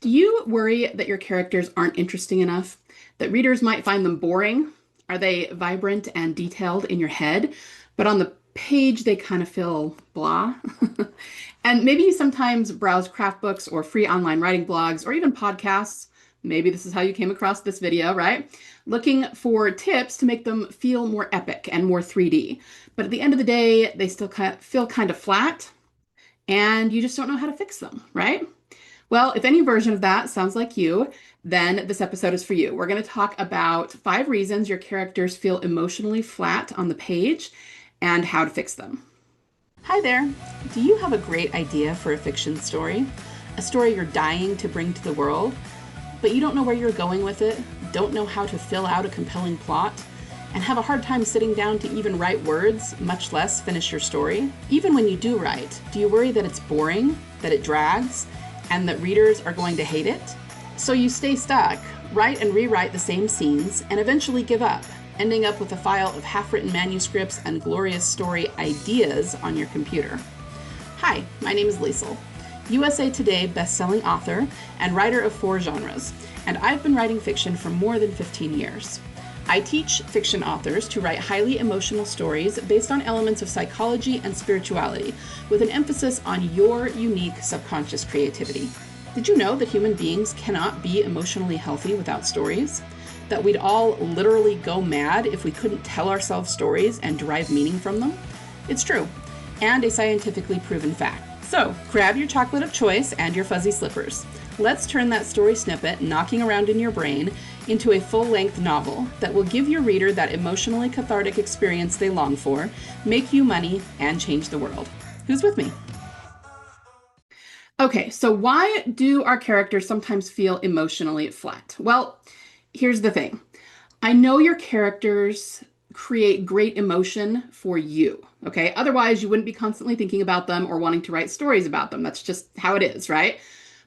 Do you worry that your characters aren't interesting enough? That readers might find them boring? Are they vibrant and detailed in your head, but on the page they kind of feel blah? And maybe you sometimes browse craft books or free online writing blogs or even podcasts. Maybe this is how you came across this video, right? Looking for tips to make them feel more epic and more 3D. But at the end of the day, they still feel kind of flat, and you just don't know how to fix them, right? Well, if any version of that sounds like you, then this episode is for you. We're going to talk about 5 reasons your characters feel emotionally flat on the page and how to fix them. Hi there. Do you have a great idea for a fiction story? A story you're dying to bring to the world, but you don't know where you're going with it, don't know how to fill out a compelling plot, and have a hard time sitting down to even write words, much less finish your story? Even when you do write, do you worry that it's boring, that it drags, and that readers are going to hate it? So you stay stuck, write and rewrite the same scenes, and eventually give up, ending up with a file of half-written manuscripts and glorious story ideas on your computer. Hi, my name is Liesl, USA Today best-selling author and writer of 4 genres, and I've been writing fiction for more than 15 years. I teach fiction authors to write highly emotional stories based on elements of psychology and spirituality, with an emphasis on your unique subconscious creativity. Did you know that human beings cannot be emotionally healthy without stories? That we'd all literally go mad if we couldn't tell ourselves stories and derive meaning from them? It's true, and a scientifically proven fact. So, grab your chocolate of choice and your fuzzy slippers. Let's turn that story snippet knocking around in your brain into a full-length novel that will give your reader that emotionally cathartic experience they long for, make you money, and change the world. Who's with me? Okay, so why do our characters sometimes feel emotionally flat? Well, here's the thing. I know your characters create great emotion for you, okay? Otherwise, you wouldn't be constantly thinking about them or wanting to write stories about them. That's just how it is, right?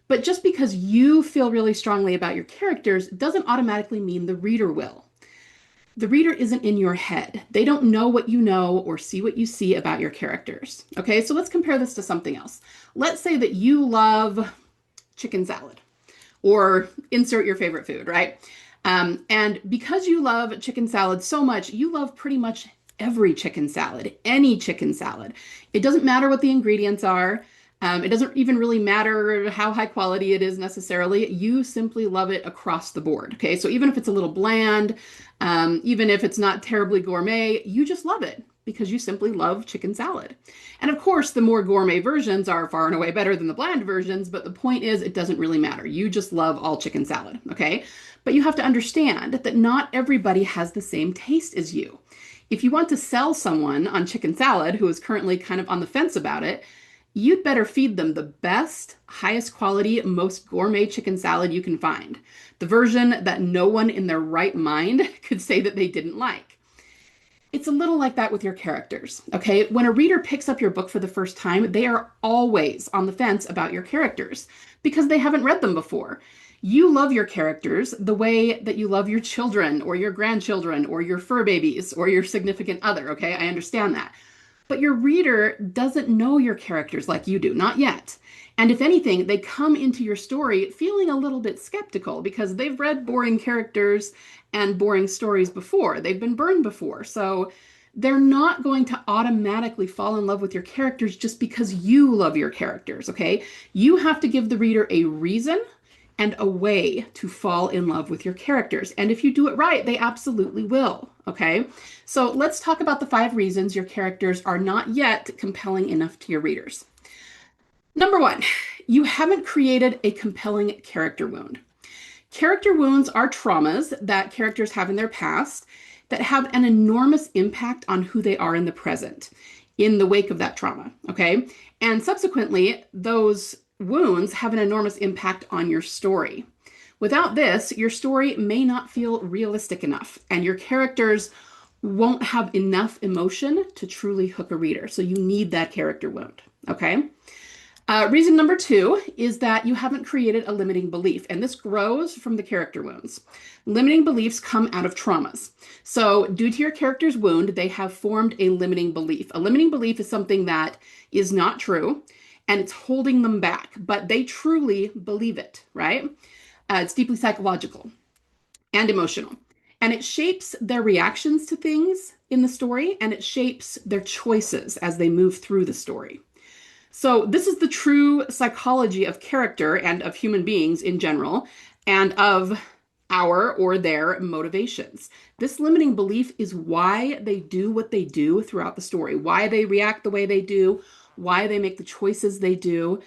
But just because you feel really strongly about your characters doesn't automatically mean the reader will. The reader isn't in your head. They don't know what you know or see what you see about your characters. Okay, so let's compare this to something else. Let's say that you love chicken salad, or insert your favorite food, right? And because you love chicken salad so much, you love pretty much every chicken salad, any chicken salad. It doesn't matter what the ingredients are. It doesn't even really matter how high quality it is necessarily. You simply love it across the board. Okay, so even if it's a little bland, even if it's not terribly gourmet, you just love it because you simply love chicken salad. And of course, the more gourmet versions are far and away better than the bland versions, but the point is it doesn't really matter. You just love all chicken salad, okay? But you have to understand that not everybody has the same taste as you. If you want to sell someone on chicken salad who is currently kind of on the fence about it, you'd better feed them the best, highest quality, most gourmet chicken salad you can find. The version that no one in their right mind could say that they didn't like. It's a little like that with your characters, okay? When a reader picks up your book for the first time, they are always on the fence about your characters because they haven't read them before. You love your characters the way that you love your children or your grandchildren or your fur babies or your significant other, okay? I understand that. But your reader doesn't know your characters like you do, not yet. And if anything, they come into your story feeling a little bit skeptical because they've read boring characters and boring stories before. They've been burned before. So they're not going to automatically fall in love with your characters just because you love your characters, okay? You have to give the reader a reason and a way to fall in love with your characters. And if you do it right, they absolutely will, okay? So let's talk about the 5 reasons your characters are not yet compelling enough to your readers. Number 1, you haven't created a compelling character wound. Character wounds are traumas that characters have in their past that have an enormous impact on who they are in the present, in the wake of that trauma, okay? And subsequently, those wounds have an enormous impact on your story. Without this, your story may not feel realistic enough, and your characters won't have enough emotion to truly hook a reader. So you need that character wound, okay? Reason number 2 is that you haven't created a limiting belief, and this grows from the character wounds. Limiting beliefs come out of traumas. So due to your character's wound, they have formed a limiting belief. A limiting belief is something that is not true, and it's holding them back, but they truly believe it, right? It's deeply psychological and emotional. And it shapes their reactions to things in the story, and it shapes their choices as they move through the story. So, this is the true psychology of character and of human beings in general, and of our or their motivations. This limiting belief is why they do what they do throughout the story, why they react the way they do, why they make the choices they do.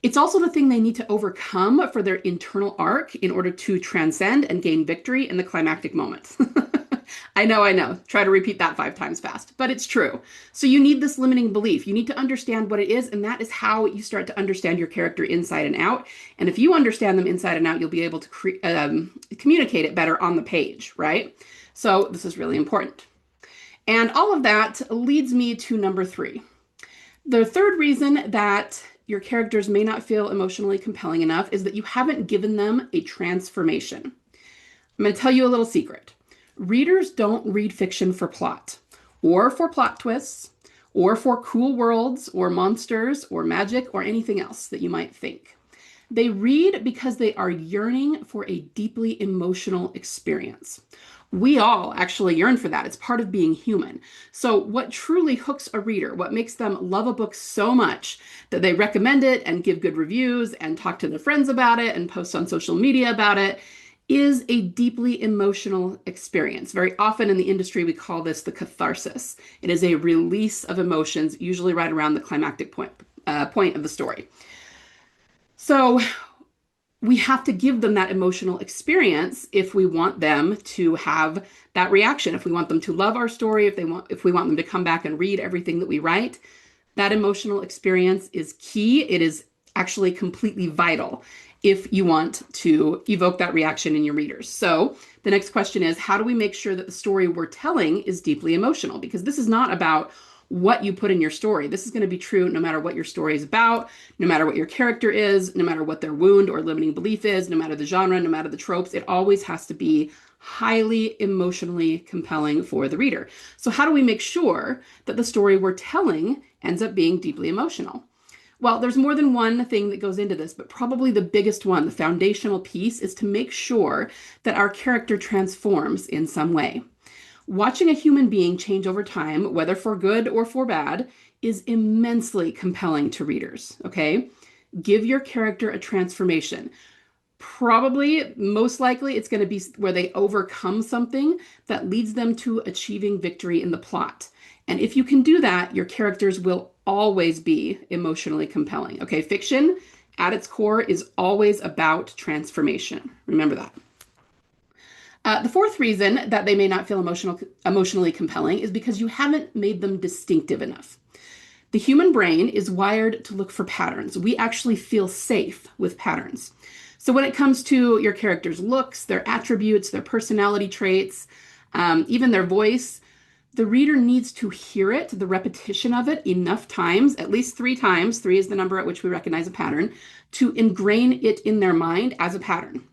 It's also the thing they need to overcome for their internal arc in order to transcend and gain victory in the climactic moment. I know. Try to repeat that 5 times fast, but it's true. So you need this limiting belief. You need to understand what it is, and that is how you start to understand your character inside and out. And if you understand them inside and out, you'll be able to communicate it better on the page, right? So this is really important. And all of that leads me to number 3. The third reason that your characters may not feel emotionally compelling enough is that you haven't given them a transformation. I'm going to tell you a little secret. Readers don't read fiction for plot, or for plot twists, or for cool worlds, or monsters, or magic, or anything else that you might think. They read because they are yearning for a deeply emotional experience. We all actually yearn for that. It's part of being human. So what truly hooks a reader, what makes them love a book so much that they recommend it and give good reviews and talk to their friends about it and post on social media about it, is a deeply emotional experience. Very often in the industry, we call this the catharsis. It is a release of emotions, usually right around the climactic point of the story. So we have to give them that emotional experience if we want them to have that reaction, if we want them to love our story, if we want them to come back and read everything that we write. That emotional experience is key. It is actually completely vital if you want to evoke that reaction in your readers. So the next question is, how do we make sure that the story we're telling is deeply emotional? Because this is not about what you put in your story. This is going to be true no matter what your story is about, no matter what your character is, no matter what their wound or limiting belief is, no matter the genre, no matter the tropes. It always has to be highly emotionally compelling for the reader. So how do we make sure that the story we're telling ends up being deeply emotional? Well, there's more than one thing that goes into this, but probably the biggest one, the foundational piece, is to make sure that our character transforms in some way. Watching a human being change over time, whether for good or for bad, is immensely compelling to readers, okay? Give your character a transformation. Probably, most likely, it's going to be where they overcome something that leads them to achieving victory in the plot. And if you can do that, your characters will always be emotionally compelling. Okay, fiction at its core is always about transformation. Remember that. The fourth reason that they may not feel emotionally compelling is because you haven't made them distinctive enough. The human brain is wired to look for patterns. We actually feel safe with patterns. So when it comes to your character's looks, their attributes, their personality traits, even their voice, the reader needs to hear it, the repetition of it, enough times, at least 3 times, 3 is the number at which we recognize a pattern, to ingrain it in their mind as a pattern.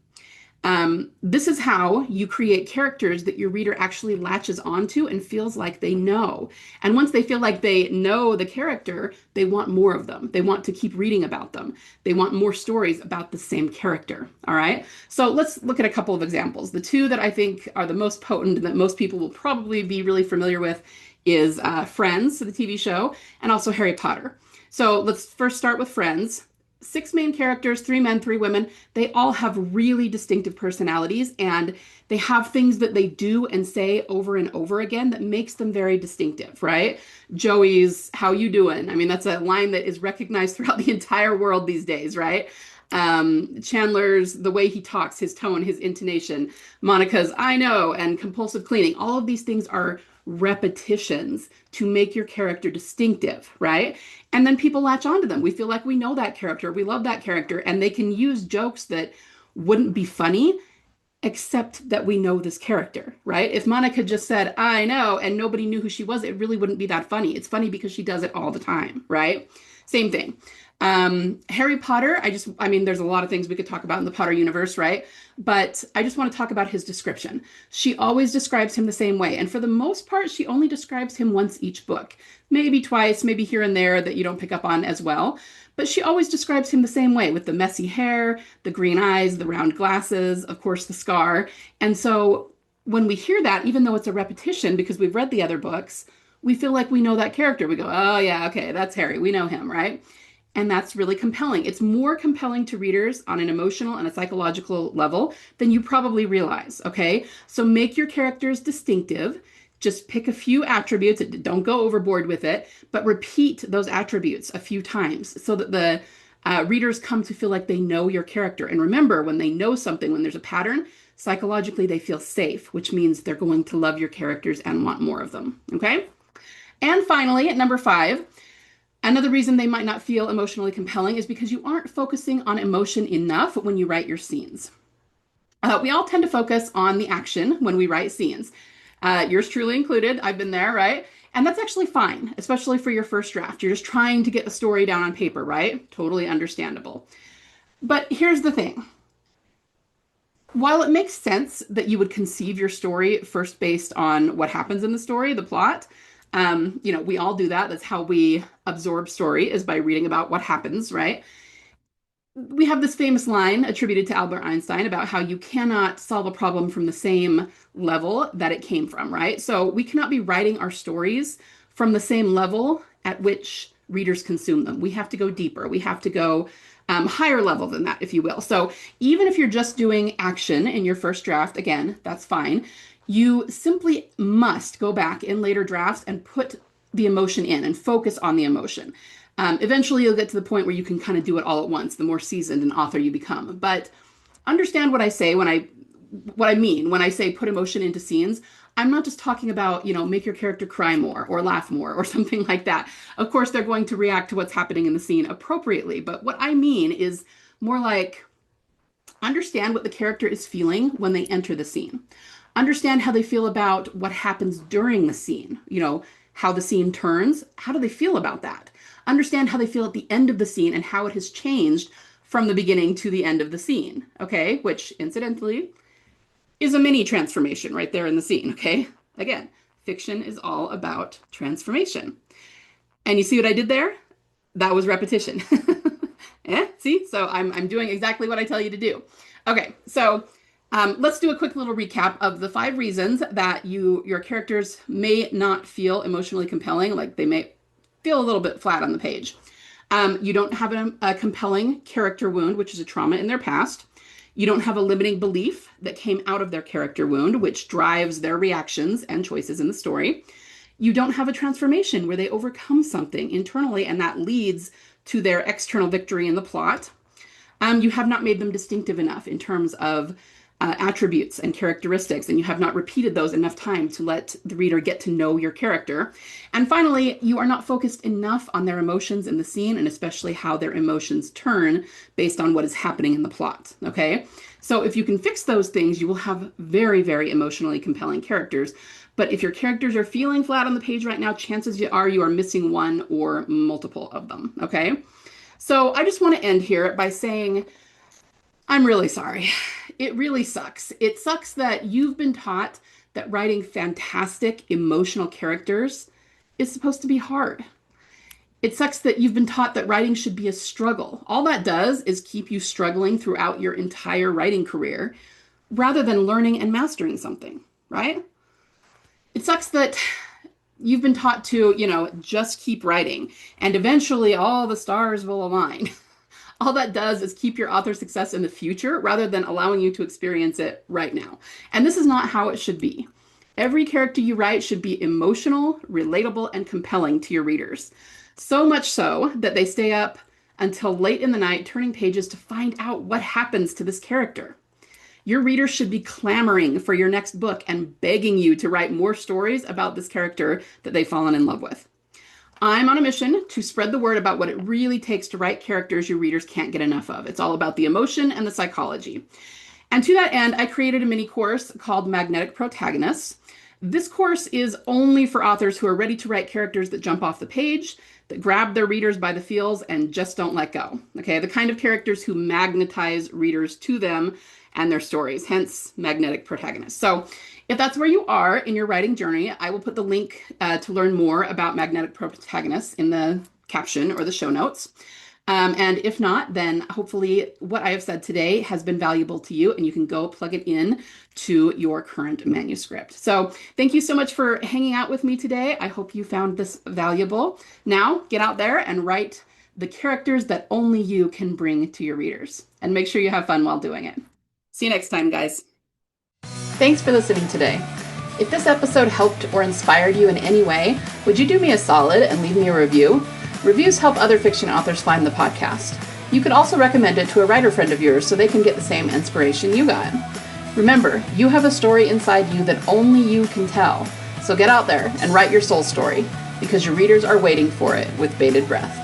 This is how you create characters that your reader actually latches onto and feels like they know. And once they feel like they know the character, they want more of them. They want to keep reading about them. They want more stories about the same character. All right. So let's look at a couple of examples. The 2 that I think are the most potent and that most people will probably be really familiar with is Friends, the TV show, and also Harry Potter. So let's first start with Friends. 6 main characters, 3 men, 3 women. They all have really distinctive personalities, and they have things that they do and say over and over again that makes them very distinctive, right? Joey's "how you doing?" I mean, that's a line that is recognized throughout the entire world these days, right? Chandler's the way he talks, his tone, his intonation. Monica's "I know" and compulsive cleaning. All of these things are repetitions to make your character distinctive, right? And then people latch onto them. We feel like we know that character, we love that character, and they can use jokes that wouldn't be funny except that we know this character, right? If Monica just said "I know" and nobody knew who she was, it really wouldn't be that funny. It's funny because she does it all the time, right? Same thing. Harry Potter, I mean, there's a lot of things we could talk about in the Potter universe, right? But I just want to talk about his description. She always describes him the same way. And for the most part, she only describes him once each book, maybe twice, maybe here and there that you don't pick up on as well. But she always describes him the same way, with the messy hair, the green eyes, the round glasses, of course, the scar. And so when we hear that, even though it's a repetition because we've read the other books, we feel like we know that character. We go, oh, yeah, okay, that's Harry. We know him, right? And that's really compelling. It's more compelling to readers on an emotional and a psychological level than you probably realize, okay? So make your characters distinctive. Just pick a few attributes. Don't go overboard with it, but repeat those attributes a few times so that the readers come to feel like they know your character. And remember, when they know something, when there's a pattern, psychologically they feel safe, which means they're going to love your characters and want more of them, okay? And finally, at number 5, another reason they might not feel emotionally compelling is because you aren't focusing on emotion enough when you write your scenes. We all tend to focus on the action when we write scenes. Yours truly included. I've been there, right? And that's actually fine, especially for your first draft. You're just trying to get the story down on paper, right? Totally understandable. But here's the thing. While it makes sense that you would conceive your story first based on what happens in the story, the plot, we all do that. That's how we absorb story, is by reading about what happens, right? We have this famous line attributed to Albert Einstein about how you cannot solve a problem from the same level that it came from, right? So we cannot be writing our stories from the same level at which readers consume them. We have to go deeper. We have to go higher level than that, if you will. So even if you're just doing action in your first draft, again, that's fine. You simply must go back in later drafts and put the emotion in and focus on the emotion. Eventually, you'll get to the point where you can kind of do it all at once, the more seasoned an author you become. But understand what I say what I mean when I say put emotion into scenes. I'm not just talking about, make your character cry more or laugh more or something like that. Of course, they're going to react to what's happening in the scene appropriately. But what I mean is more like understand what the character is feeling when they enter the scene. Understand how they feel about what happens during the scene, how the scene turns. How do they feel about that? Understand how they feel at the end of the scene and how it has changed from the beginning to the end of the scene, okay? Which, incidentally, is a mini transformation right there in the scene, okay? Again, fiction is all about transformation. And you see what I did there? That was repetition. See? So I'm doing exactly what I tell you to do. Okay, so let's do a quick little recap of the 5 reasons that your characters may not feel emotionally compelling, like they may feel a little bit flat on the page. You don't have a compelling character wound, which is a trauma in their past. You don't have a limiting belief that came out of their character wound, which drives their reactions and choices in the story. You don't have a transformation where they overcome something internally and that leads to their external victory in the plot. You have not made them distinctive enough in terms of attributes and characteristics, and you have not repeated those enough times to let the reader get to know your character. And finally, you are not focused enough on their emotions in the scene, and especially how their emotions turn based on what is happening in the plot, okay? So if you can fix those things, you will have very, very emotionally compelling characters. But if your characters are feeling flat on the page right now, chances are you are missing one or multiple of them, okay? So I just want to end here by saying, I'm really sorry. It really sucks. It sucks that you've been taught that writing fantastic emotional characters is supposed to be hard. It sucks that you've been taught that writing should be a struggle. All that does is keep you struggling throughout your entire writing career rather than learning and mastering something, right? It sucks that you've been taught to, just keep writing and eventually all the stars will align. All that does is keep your author success in the future rather than allowing you to experience it right now. And this is not how it should be. Every character you write should be emotional, relatable, and compelling to your readers. So much so that they stay up until late in the night turning pages to find out what happens to this character. Your readers should be clamoring for your next book and begging you to write more stories about this character that they've fallen in love with. I'm on a mission to spread the word about what it really takes to write characters your readers can't get enough of. It's all about the emotion and the psychology. And to that end, I created a mini course called Magnetic Protagonists. This course is only for authors who are ready to write characters that jump off the page, that grab their readers by the feels and just don't let go. Okay, the kind of characters who magnetize readers to them and their stories, hence Magnetic Protagonists. So if that's where you are in your writing journey, I will put the link to learn more about Magnetic Protagonists in the caption or the show notes. And if not, then hopefully what I have said today has been valuable to you and you can go plug it in to your current manuscript. So thank you so much for hanging out with me today. I hope you found this valuable. Now get out there and write the characters that only you can bring to your readers. And make sure you have fun while doing it. See you next time, guys. Thanks for listening today. If this episode helped or inspired you in any way, would you do me a solid and leave me a review? Reviews help other fiction authors find the podcast. You could also recommend it to a writer friend of yours so they can get the same inspiration you got. Remember, you have a story inside you that only you can tell. So get out there and write your soul story, because your readers are waiting for it with bated breath.